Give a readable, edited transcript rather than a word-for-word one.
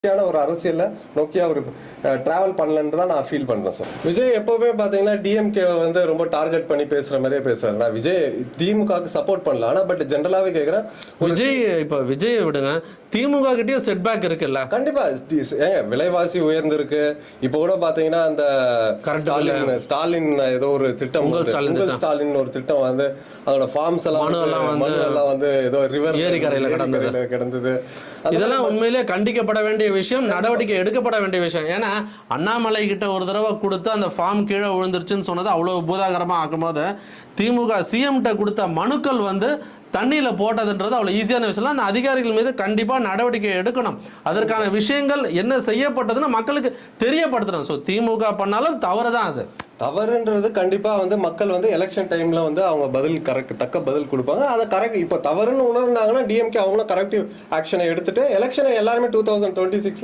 ஒரு அரசியல்ல நோக்கி அவர் டிராவல் பண்ணலன்னு தான் நான் ஃபீல் பண்றேன் சார். விஜய் எப்பவுமே பாத்தீங்கன்னா டிஎம்கே வந்து ரொம்ப டார்கெட் பண்ணி பேசுற மாதிரியே பேசுறாரு. நான் விஜய் திமுகவுக்கு சப்போர்ட் பண்ணல, ஆனா பட் ஜென்ரலாவே கேக்குறேன். விஜய் இப்ப விஜய் விடுங்க, திமுக கிட்டயும் செட்பேக் இருக்குல்ல. கண்டிப்பா விலைவாசி உயர்ந்திருக்கு. இப்ப கூட பாத்தீங்கன்னா அந்த ஸ்டாலின் ஏதோ ஒரு திட்டம், உங்கள் ஸ்டாலின் ஒரு திட்டம் வந்து அதோட ஃபார்ம்ஸ் எல்லாம் வந்து ஏதோ ரிவர் ஏரிக்கரையில கிடந்தது. இதெல்லாம் உண்மையிலேயே கண்டிக்கப்பட வேண்டிய விஷயம், நடவடிக்கை எடுக்கப்பட வேண்டிய விஷயம். ஏன்னா அண்ணாமலை கிட்ட ஒரு தடவை கொடுத்து அந்த ஃபார்ம் கீழே விழுந்துருச்சுன்னு சொன்னது அவ்வளவு பூதாகரமா ஆக்கும்போது திமுக சிஎம் கிட்ட கொடுத்த மனுக்கள் வந்து தண்ணியில போட்டதுன்றது அவ்வளவு ஈஸியான விஷயம். அந்த அதிகாரிகள் மீது கண்டிப்பா நடவடிக்கை எடுக்கணும். அதற்கான விஷயங்கள் என்ன செய்யப்பட்டதுன்னு மக்களுக்கு தெரியப்படுத்தணும். ஸோ திமுக பண்ணாலும் தவறு தான். அது தவறுன்றது கண்டிப்பா வந்து மக்கள் வந்து எலெக்ஷன் டைம்ல வந்து அவங்க தக்க பதில் கொடுப்பாங்க. அதை கரெக்ட் இப்போ தவறுன்னு உணர்ந்தாங்கன்னா டிஎம்கே அவங்களும் கரெக்டிவ் ஆக்ஷனை எடுத்துட்டு எலெக்ஷனை எல்லாருமே 2026